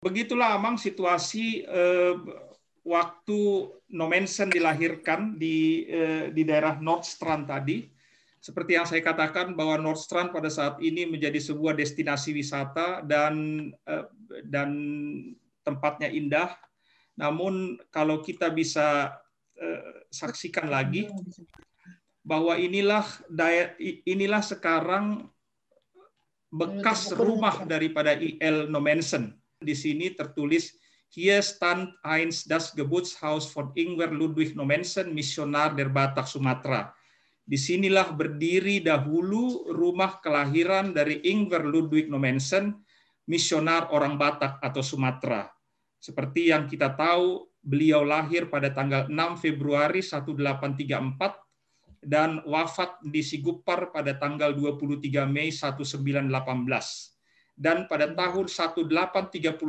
Begitulah Amang situasi waktu Nommensen dilahirkan di daerah Nordstrand tadi. Seperti yang saya katakan bahwa Nordstrand pada saat ini menjadi sebuah destinasi wisata dan tempatnya indah. Namun kalau kita bisa saksikan lagi bahwa inilah sekarang bekas rumah daripada I.L. Nommensen. Di sini tertulis Hier stand einst das Geburtshaus von Ingwer Ludwig Nommensen, Missionar der Batak, Sumatera. Disinilah berdiri dahulu rumah kelahiran dari Ingwer Ludwig Nommensen, misionar orang Batak atau Sumatera. Seperti yang kita tahu, beliau lahir pada tanggal 6 Februari 1834 dan wafat di Sigupar pada tanggal 23 Mei 1918. Dan pada tahun 1834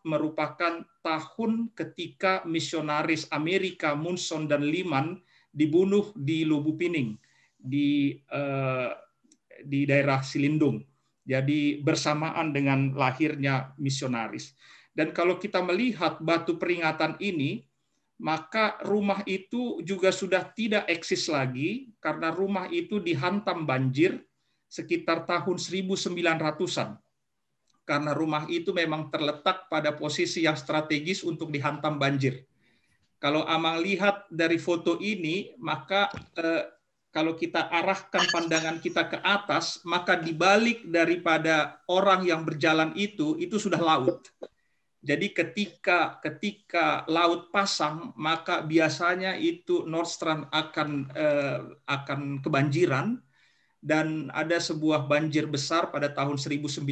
merupakan tahun ketika misionaris Amerika Munson dan Liman dibunuh di Lubupining di daerah Silindung. Jadi bersamaan dengan lahirnya misionaris. Dan kalau kita melihat batu peringatan ini, maka rumah itu juga sudah tidak eksis lagi karena rumah itu dihantam banjir sekitar tahun 1900-an. Karena rumah itu memang terletak pada posisi yang strategis untuk dihantam banjir. Kalau Amang lihat dari foto ini, maka kalau kita arahkan pandangan kita ke atas, maka di balik daripada orang yang berjalan itu sudah laut. Jadi ketika laut pasang, maka biasanya itu Nordstrand akan kebanjiran. Dan ada sebuah banjir besar pada tahun 1900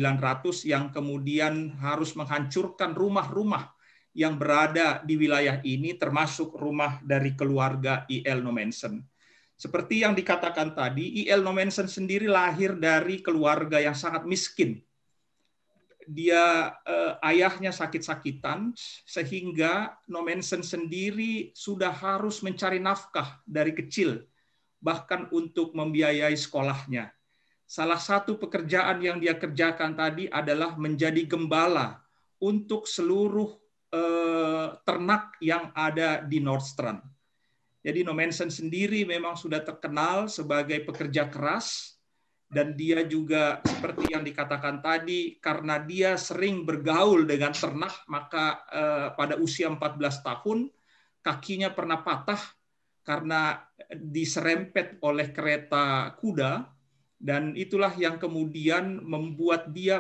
yang kemudian harus menghancurkan rumah-rumah yang berada di wilayah ini, termasuk rumah dari keluarga I.L. Nommensen. Seperti yang dikatakan tadi, I.L. Nommensen sendiri lahir dari keluarga yang sangat miskin. Dia ayahnya sakit-sakitan, sehingga Nommensen sendiri sudah harus mencari nafkah dari kecil, bahkan untuk membiayai sekolahnya. Salah satu pekerjaan yang dia kerjakan tadi adalah menjadi gembala untuk seluruh ternak yang ada di Nordstrand. Jadi Nommensen sendiri memang sudah terkenal sebagai pekerja keras, dan dia juga seperti yang dikatakan tadi, karena dia sering bergaul dengan ternak, maka pada usia 14 tahun kakinya pernah patah karena diserempet oleh kereta kuda, dan itulah yang kemudian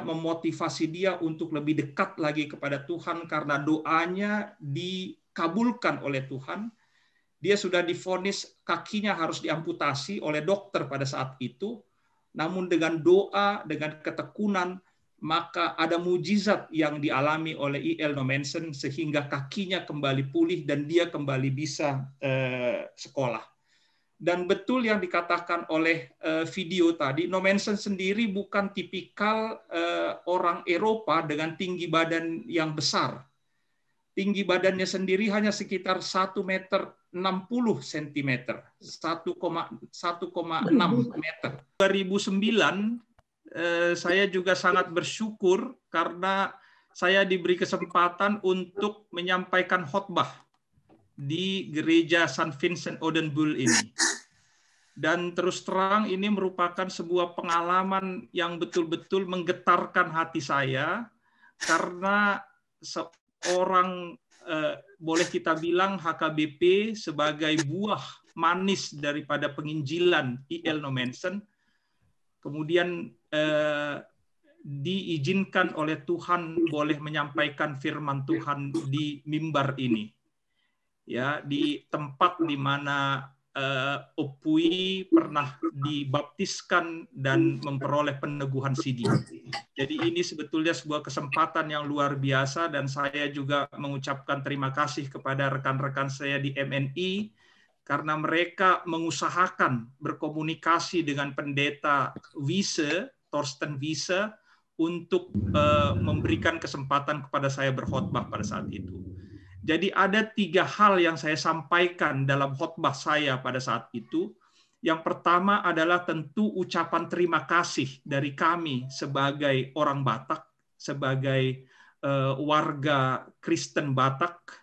memotivasi dia untuk lebih dekat lagi kepada Tuhan karena doanya dikabulkan oleh Tuhan. Dia sudah divonis kakinya harus diamputasi oleh dokter pada saat itu, namun dengan doa, dengan ketekunan, maka ada mujizat yang dialami oleh I.L. Nommensen sehingga kakinya kembali pulih dan dia kembali bisa sekolah. Dan betul yang dikatakan oleh video tadi, Nommensen sendiri bukan tipikal orang Eropa dengan tinggi badan yang besar. Tinggi badannya sendiri hanya sekitar 1,60 meter, 1,6 meter. 2009 saya juga sangat bersyukur karena saya diberi kesempatan untuk menyampaikan khotbah di gereja St. Vincent Odenbull ini. Dan terus terang ini merupakan sebuah pengalaman yang betul-betul menggetarkan hati saya karena seorang boleh kita bilang HKBP sebagai buah manis daripada penginjilan I.L. Nommensen kemudian diizinkan oleh Tuhan boleh menyampaikan firman Tuhan di mimbar ini, ya, di tempat di mana Opui pernah dibaptiskan dan memperoleh peneguhan sidi. Jadi ini sebetulnya sebuah kesempatan yang luar biasa, dan saya juga mengucapkan terima kasih kepada rekan-rekan saya di MNI karena mereka mengusahakan berkomunikasi dengan pendeta Wiese, Thorsten Wiese, untuk memberikan kesempatan kepada saya berkhotbah pada saat itu. Jadi ada 3 hal yang saya sampaikan dalam khotbah saya pada saat itu. Yang pertama adalah tentu ucapan terima kasih dari kami sebagai orang Batak, sebagai warga Kristen Batak.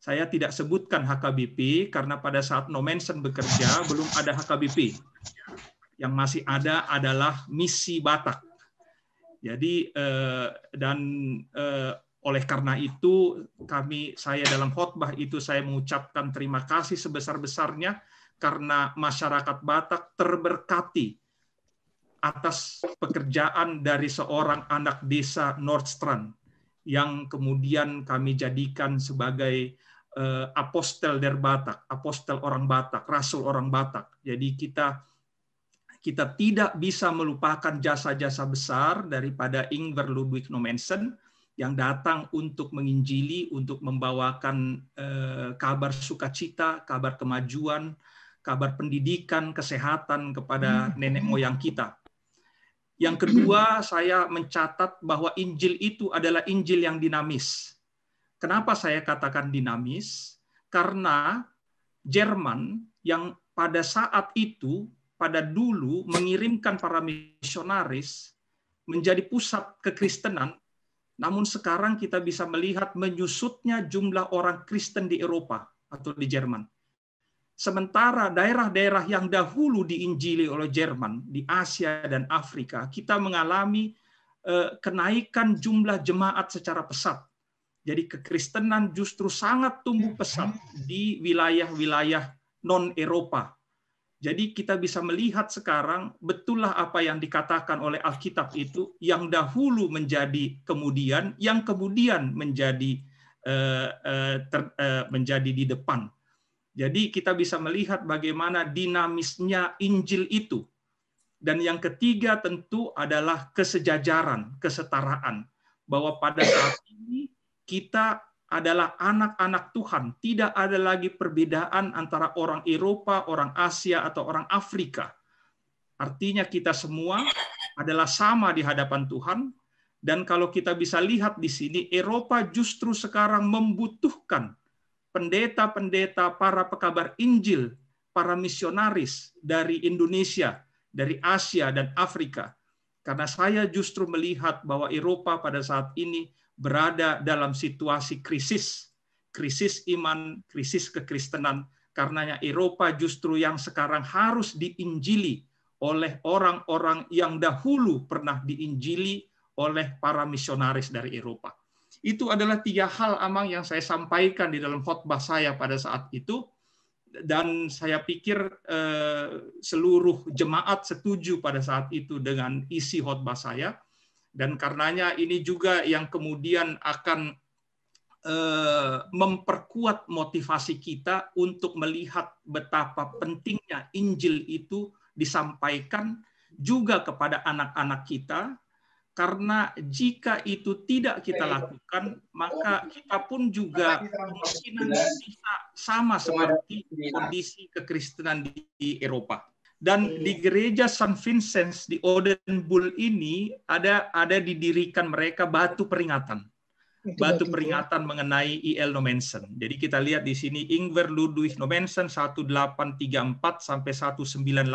Saya tidak sebutkan HKBP karena pada saat Nommensen bekerja belum ada HKBP. Yang masih ada adalah misi Batak. Jadi oleh karena itu saya dalam khotbah itu saya mengucapkan terima kasih sebesar-besarnya karena masyarakat Batak terberkati atas pekerjaan dari seorang anak desa Nordstrand yang kemudian kami jadikan sebagai apostel der Batak, apostel orang Batak, rasul orang Batak. Jadi kita tidak bisa melupakan jasa-jasa besar daripada Ingwer Ludwig Nommensen yang datang untuk menginjili, untuk membawakan kabar sukacita, kabar kemajuan, kabar pendidikan, kesehatan kepada nenek moyang kita. Yang kedua, saya mencatat bahwa Injil itu adalah Injil yang dinamis. Kenapa saya katakan dinamis? Karena Jerman yang pada saat itu, pada dulu mengirimkan para misionaris menjadi pusat kekristenan, namun sekarang kita bisa melihat menyusutnya jumlah orang Kristen di Eropa atau di Jerman. Sementara daerah-daerah yang dahulu diinjili oleh Jerman, di Asia dan Afrika, kita mengalami kenaikan jumlah jemaat secara pesat. Jadi kekristenan justru sangat tumbuh pesat di wilayah-wilayah non-Eropa. Jadi kita bisa melihat sekarang betullah apa yang dikatakan oleh Alkitab itu, yang dahulu menjadi kemudian, yang kemudian menjadi di depan. Jadi kita bisa melihat bagaimana dinamisnya Injil itu. Dan yang ketiga tentu adalah kesejajaran, kesetaraan. Bahwa pada saat ini kita adalah anak-anak Tuhan. Tidak ada lagi perbedaan antara orang Eropa, orang Asia, atau orang Afrika. Artinya kita semua adalah sama di hadapan Tuhan. Dan kalau kita bisa lihat di sini, Eropa justru sekarang membutuhkan pendeta-pendeta, para pekabar Injil, para misionaris dari Indonesia, dari Asia dan Afrika. Karena saya justru melihat bahwa Eropa pada saat ini berada dalam situasi krisis iman, krisis kekristenan. Karenanya Eropa justru yang sekarang harus diinjili oleh orang-orang yang dahulu pernah diinjili oleh para misionaris dari Eropa. Itu adalah 3 hal, Amang, yang saya sampaikan di dalam khotbah saya pada saat itu. Dan saya pikir seluruh jemaat setuju pada saat itu dengan isi khotbah saya. Dan karenanya ini juga yang kemudian akan memperkuat motivasi kita untuk melihat betapa pentingnya Injil itu disampaikan juga kepada anak-anak kita, karena jika itu tidak kita lakukan, maka kita pun juga kemungkinan bisa sama seperti kondisi kekristenan di Eropa. Dan di gereja St. Vincent di Odenbull ini ada didirikan mereka batu peringatan. Batu peringatan mengenai I.L. Nommensen. Jadi kita lihat di sini Ingwer Ludwig Nommensen 1834 sampai 1918,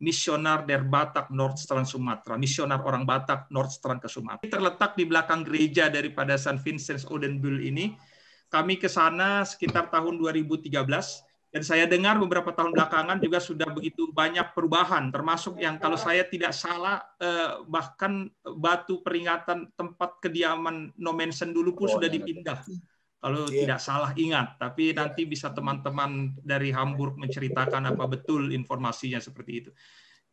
misionar der Batak Nordstrand Sumatera, misionar orang Batak Nordstrand ke Sumatera. Terletak di belakang gereja daripada St. Vincent Odenbull ini. Kami ke sana sekitar tahun 2013. Dan saya dengar beberapa tahun belakangan juga sudah begitu banyak perubahan, termasuk yang kalau saya tidak salah bahkan batu peringatan tempat kediaman Nommensen dulu pun sudah dipindah. Kalau tidak salah ingat, tapi nanti bisa teman-teman dari Hamburg menceritakan apa betul informasinya seperti itu.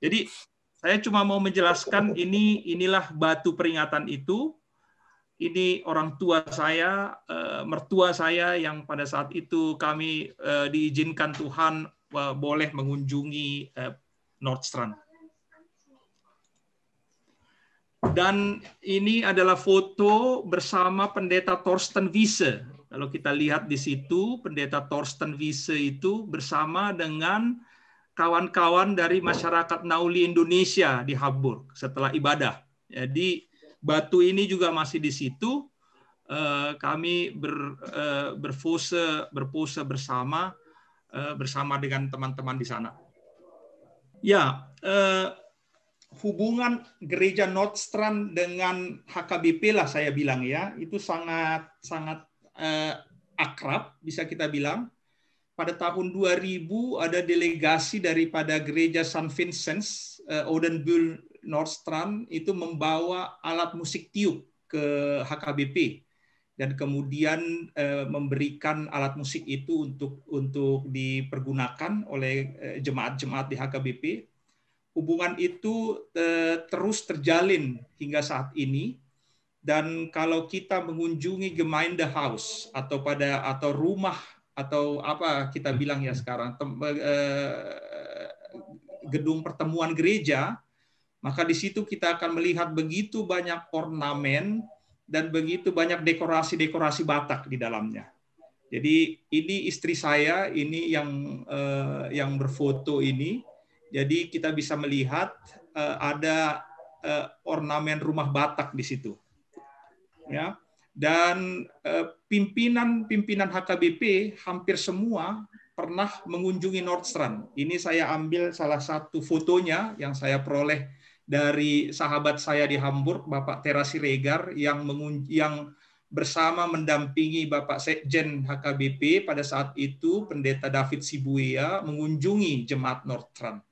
Jadi saya cuma mau menjelaskan inilah batu peringatan itu. Ini orang tua saya, mertua saya yang pada saat itu kami diizinkan Tuhan boleh mengunjungi Nordstrand. Dan ini adalah foto bersama pendeta Torsten Wiese. Kalau kita lihat di situ, pendeta Torsten Wiese itu bersama dengan kawan-kawan dari masyarakat Nauli Indonesia di Hamburg setelah ibadah. Jadi batu ini juga masih di situ. Kami berpose bersama dengan teman-teman di sana. Ya, hubungan gereja Nordstrand dengan HKBP lah saya bilang ya, itu sangat akrab bisa kita bilang. Pada tahun 2000 ada delegasi daripada gereja St. Vincent Odenbull Nordstrand itu membawa alat musik tiup ke HKBP dan kemudian memberikan alat musik itu untuk dipergunakan oleh jemaat-jemaat di HKBP. Hubungan itu terus terjalin hingga saat ini, dan kalau kita mengunjungi Gemeindehaus atau rumah atau apa kita bilang ya sekarang gedung pertemuan gereja, maka di situ kita akan melihat begitu banyak ornamen dan begitu banyak dekorasi-dekorasi Batak di dalamnya. Jadi ini istri saya ini yang berfoto ini. Jadi kita bisa melihat ada ornamen rumah Batak di situ, ya. Dan pimpinan HKBP hampir semua pernah mengunjungi Nordstrand. Ini saya ambil salah satu fotonya yang saya peroleh dari sahabat saya di Hamburg, Bapak Tera Siregar, yang bersama mendampingi Bapak Sekjen HKBP pada saat itu, Pendeta David Sibuya, mengunjungi jemaat Nordstrand.